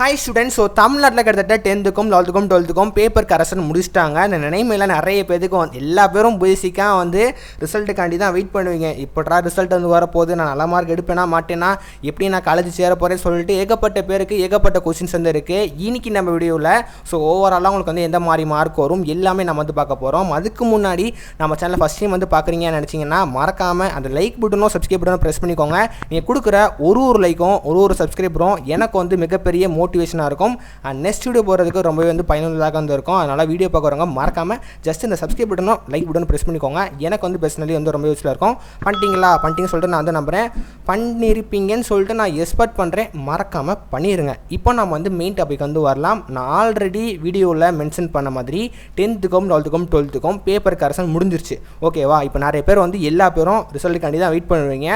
Hi students. So தமிழ்நாட்டில் கிட்டத்தட்ட 10th 11th 12th paper correction முடிச்சிட்டாங்க. இந்த நினைமையில் நிறைய பேருக்கு எல்லா பேரும் பேசிக்காக ரிசல்ட்டுக்காண்டி தான் வெயிட் பண்ணுவீங்க. இப்போட்ரா ரிசல்ட் வரப்போகுது, நான் நல்ல மார்க் எடுப்பேனா மாட்டேன்னா, எப்படி நான் காலேஜ் சேர போகிறேன்னு சொல்லிட்டு ஏகப்பட்ட பேருக்கு ஏகப்பட்ட கொஸ்டின்ஸ் இருக்குது. இன்னைக்கு நம்ம வீடியோவில் ஸோ ஓவராலாக உங்களுக்கு எந்த மாதிரி மார்க் வரும் எல்லாமே நம்ம பார்க்க போகிறோம். அதுக்கு முன்னாடி நம்ம சேனலை ஃபஸ்ட் டைம் பார்க்குறீங்கன்னு நினச்சிங்கன்னா மறக்காமல் அந்த லைக் பட்டனும் சப்ஸ்கிரைப் பட்டனும் ப்ரெஸ் பண்ணிக்கோங்க. நீங்கள் கொடுக்குற ஒரு லைக்கும் ஒரு சப்ஸ்கிரைபரும் எனக்கு மிகப்பெரிய மோட்டிவேஷனாக இருக்கும். அண்ட் நெக்ஸ்ட் வீடியோ போகிறதுக்கு ரொம்பவே பயனுள்ளதாக இருக்கும். அதனால் வீடியோ பார்க்குறவங்க மறக்காமல் ஜஸ்ட் இந்த சப்ஸ்கிரைப் பட்டனும் லைக் பட்டனும் ப்ரெஸ் பண்ணிக்கோங்க. எனக்கு பர்சனலி ரொம்ப யூஸ்ஃபுல்லாக இருக்கும். பண்ணிட்டீங்கன்னு சொல்லிட்டு நான் நம்புகிறேன். பண்ணியிருப்பீங்கன்னு சொல்லிட்டு நான் எக்ஸ்பெக்ட் பண்ணுறேன். மறக்காமல் பண்ணிடுங்க. இப்போ நம்ம மெயின் டாபிக் வரலாம். நான் ஆல்ரெடி வீடியோவில் மென்ஷன் பண்ண மாதிரி 10th 11th 12th paper correction முடிஞ்சிருச்சு. ஓகேவா? இப்போ நிறைய பேர் எல்லா பேரும் ரிசல்ட்டுக்காண்டி தான் வெயிட் பண்ணுவீங்க.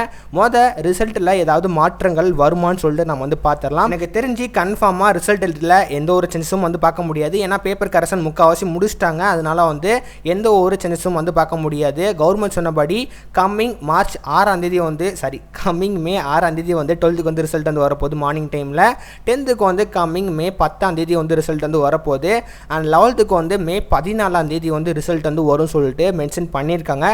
ரிசல்ட்டில் ஏதாவது மாற்றங்கள் வருமானு சொல்லிட்டு நம்ம பார்த்துடலாம். எனக்கு தெரிஞ்சு கன்ஃபார்மாக ரிசல்ட்டில் எந்த ஒரு சேஞ்சஸும் பார்க்க முடியாது. ஏன்னா பேப்பர் கரெக்ஷன் முக்கால்வாசி முடிச்சிட்டாங்க. அதனால எந்த ஒரு சேஞ்சஸும் பார்க்க முடியாது. கவர்மெண்ட் சொன்னபடி கம்மிங் மார்ச் 6ஆம் தேதி கம்மிங் மே 6ஆம் தேதி 12th ரிசல்ட் வரப்போகுது மார்னிங் டைமில். 10th கம்மிங் மே 10ஆம் தேதி ரிசல்ட் வரப்போகுது. அண்ட் 11th மே 14ஆம் தேதி ரிசல்ட் வரும்னு சொல்லிட்டு மென்ஷன் பண்ணியிருக்காங்க.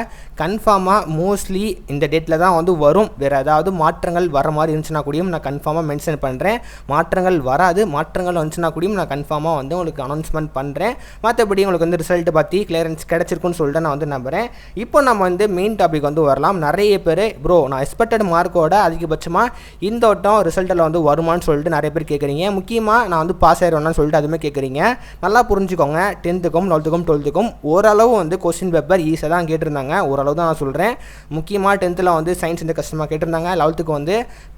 கன்ஃபார்மாக மோஸ்ட்லி இந்த டேட்டில் தான் வரும். வேறு ஏதாவது மாற்றங்கள் வர மாதிரி இருந்துச்சுன்னா கூடியும் நான் கன்ஃபார்மாக மென்ஷன் பண்ணுறேன். மாற்றங்கள் வராது, மாற்றங்கள் வந்துச்சுன்னா கூடியும் நான் கன்ஃபார்மாக உங்களுக்கு அனௌன்ஸ்மெண்ட் பண்ணுறேன். மற்றபடி உங்களுக்கு ரிசல்ட் பற்றி கிளியரன்ஸ் கிடச்சிருக்குன்னு சொல்லிட்டு நான் நம்புகிறேன். இப்போ நம்ம மெயின் டாபிக் வரலாம். நிறைய பேர் ப்ரோ நான் எக்ஸ்பெக்டட் மார்க்கோட அதிகபட்சமாக இந்த வட்டம் ரிசல்ட்டில் வருமானு சொல்லிட்டு நிறைய பேர் கேட்குறீங்க. முக்கியமாக நான் பாஸ் ஆயிடுவேன்னு சொல்லிட்டு அதுவுமே கேட்குறீங்க. நல்லா புரிஞ்சுக்கோங்க. 10th 11th 12th ஓரளவு கொஸ்டின் பேப்பர் ஈஸியாக தான் கேட்டிருந்தாங்க. ஓரளவு தான் நான் சொல்கிறேன். முக்கியமாக 10th சயின்ஸ் கஷ்டமாக கேட்டிருந்தாங்க. 11th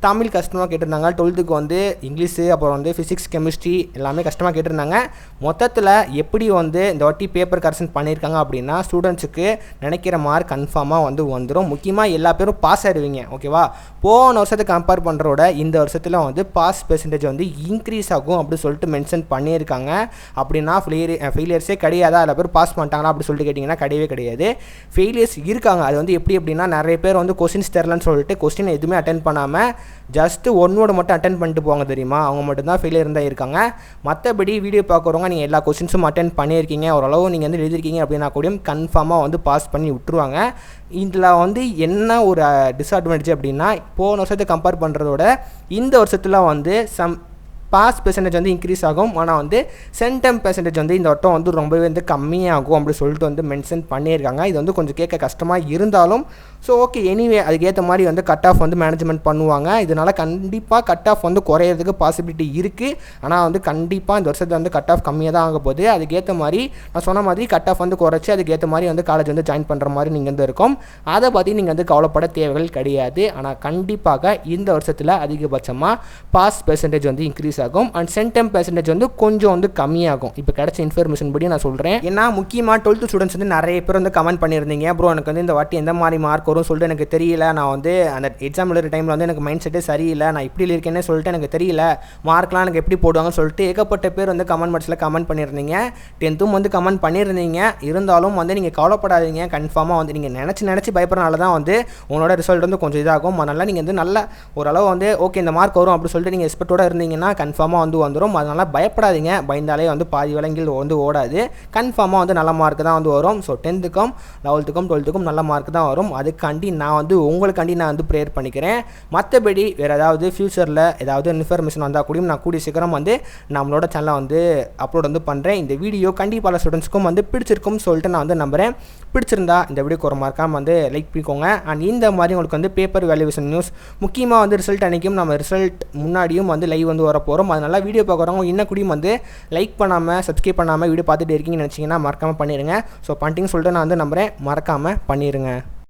தமிழ் கஷ்டமாக கேட்டிருந்தாங்க. 12th இங்கிலீஷு, அப்புறம் ஃபிசிக்ஸ் கெமிஸ்ட்ரி எல்லாமே கஷ்டமாக கேட்டிருந்தாங்க. மொத்தத்தில் எப்படி இந்த வாட்டி பேப்பர் கரெக்ஷன் பண்ணியிருக்காங்க அப்படின்னா ஸ்டூடெண்ட்ஸுக்கு நினைக்கிற மார்க் கன்ஃபார்மாக வந்துடும். முக்கியமாக எல்லா பேரும் பாஸ் ஆகிடுவீங்க. ஓகேவா? போன வருஷத்தை கம்பேர் பண்ணுறோட இந்த வருஷத்தில் பாஸ் பெர்சன்டேஜ் இன்க்ரீஸ் ஆகும் அப்படின்னு சொல்லிட்டு மென்ஷன் பண்ணியிருக்காங்க. அப்படின்னா ஃபெயிலியர்ஸே கிடையாதா? அதில் பேர் பாஸ் பண்ணிட்டாங்களா அப்படி சொல்லிட்டு கேட்டிங்கன்னா கிடையவே கிடையாது. ஃபெயிலியர்ஸ் இருக்காங்க. அது எப்படி அப்படின்னா நிறைய பேர் கொஸ்டின்ஸ் தெரிலன்னு சொல்லிட்டு கொஸ்டின் எதுவுமே அட்டென்ட் பண்ணாமல் ஜஸ்ட்டு ஒன்னோடு மட்டும் அட்டென்ட் பண்ணிட்டு போவாங்க தெரியுமா? அவங்க மட்டும்தான் ஃபெயிலியர் தான் இருக்காங்க. மற்றபடி வீடியோ பார்க்குறவங்க நீங்கள் எல்லா கொஸ்டின்ஸும் அட்டென்ட் பண்ணியிருக்கீங்க, ஓரளவு நீங்கள் எழுதிருக்கீங்க அப்படின்னா கூடயும் கன்ஃபார்மாக பாஸ் பண்ணி விட்டுருவாங்க. இதில் என்ன ஒரு டிஸ்அட்வான்டேஜ் அப்படின்னா போன வருஷத்தை கம்பேர் பண்ணுறதோட இந்த வருஷத்தில் சம் பாஸ் பெர்சன்டேஜ் இன்க்ரீஸ் ஆகும். ஆனால் சென்டம் பெர்சன்டேஜ் இந்த வட்டம் ரொம்பவே கம்மியாகும் அப்படி சொல்லிட்டு மென்ஷன் பண்ணியிருக்காங்க. இது கொஞ்சம் கேட்க கஷ்டமாக இருந்தாலும் ஸோ ஓகே, எனிவே அதுக்கேற்ற மாதிரி கட் ஆஃப் மேனேஜ்மெண்ட் பண்ணுவாங்க. இதனால் கண்டிப்பாக கட் ஆஃப் குறையிறதுக்கு பாசிபிலிட்டி இருக்குது. ஆனால் கண்டிப்பாக இந்த வருஷத்தை கட் ஆஃப் கம்மியாக தான் ஆக போகுது. அதுக்கேற்ற மாதிரி நான் சொன்ன மாதிரி கட் ஆஃப் குறைச்சி அதுக்கேற்ற மாதிரி காலேஜ் ஜாயின் பண்ணுற மாதிரி நீங்கள் இருக்கும். அதை பற்றி நீங்கள் கவலைப்பட தேவைகள் கிடையாது. ஆனால் கண்டிப்பாக இந்த வருஷத்தில் அதிகபட்சமாக பாஸ் பெர்சன்டேஜ் இன்க்ரீஸ் ஆகும். அண்ட் சென்டம் பெர்சன்டேஜ் கொஞ்சம் கம்மியாகும். இப்போ கிடைச்ச இன்ஃபர்மேஷன் படி நான் சொல்கிறேன். ஏன்னா முக்கியமாக 12th ஸ்டூடெண்ட்ஸ் நிறைய பேர் கமெண்ட் பண்ணியிருந்தீங்க, ப்ரோ எனக்கு இந்த வாட்டி எந்த மாதிரி மார்க் வரும் சொல்லிட்டு எனக்கு தெரியல. நான் அந்த எக்ஸாம் எழுதுற டைமில் எனக்கு மைண்ட் செட்டே சரியில்லை, நான் இப்படி இருக்கேன்னு சொல்லிட்டு எனக்கு தெரியல, மார்க்லாம் எனக்கு எப்படி போடுவாங்கன்னு சொல்லிட்டு ஏகப்பட்ட பேர் கமெண்ட் பாக்ஸில் கமெண்ட் பண்ணியிருந்தீங்க. 10th கமெண்ட் பண்ணியிருந்தீங்க. இருந்தாலும் நீங்கள் கவலைப்படாதீங்க. கன்ஃபார்மாக நீங்கள் நினச்சி பயப்படுறதுனால தான் உங்களோட ரிசல்ட் கொஞ்சம் இதாகும். அதனால் நீங்கள் நல்ல ஓரளவு ஓகே இந்த மார்க் வரும் அப்படி சொல்லிட்டு நீங்கள் எக்ஸ்பெக்டோட இருந்தீங்கன்னா கன்ஃபார்மாக வந்துடும். அதனால் பயப்படாதீங்க. பயந்தாலே பாதி விலங்கில் ஓடாது. கன்ஃபார்மாக நல்ல மார்க் தான் வரும். ஸோ 10th 11th 12th நல்ல மார்க் தான் வரும். அதுக்காண்டி நான் உங்களுக்காண்டி நான் ப்ரேயர் பண்ணிக்கிறேன். மற்றபடி வேறு ஏதாவது ஃப்யூச்சரில் ஏதாவது இன்ஃபர்மேஷன் வந்தால் கூடியும் நான் கூடிய சீக்கிரம் நம்மளோட சேனலை அப்லோட் பண்ணுறேன். இந்த வீடியோ கண்டிப்பாக ஸ்டூடெண்ட்ஸ்க்கும் பிடிச்சிருக்கும் சொல்லிட்டு நான் நம்புகிறேன். பிடிச்சிருந்தா இந்த வீடியோக்கு ஒரு மார்க்காக லைக் பண்ணிக்கோங்க. அண்ட் இந்த மாதிரி உங்களுக்கு பேப்பர் வேல்யூவேஷன் நியூஸ் முக்கியமாக ரிசல்ட் அன்றைக்கும் நம்ம ரிசல்ட் முன்னாடியும் லைவ் வர போகிறோம். அதனால் வீடியோ பார்க்குறவங்க இன்னும் கூடியும் லைக் பண்ணாமல் சப்ஸ்கிரைப் பண்ணாமல் வீடியோ பார்த்துட்டு இருக்கீங்கன்னு நினச்சிங்கன்னா மறக்காமல் பண்ணிடுங்க. ஸோ பண்ணிட்டீங்கன்னு சொல்லிட்டு நான் நம்புகிறேன். மறக்காமல் பண்ணிடுங்க.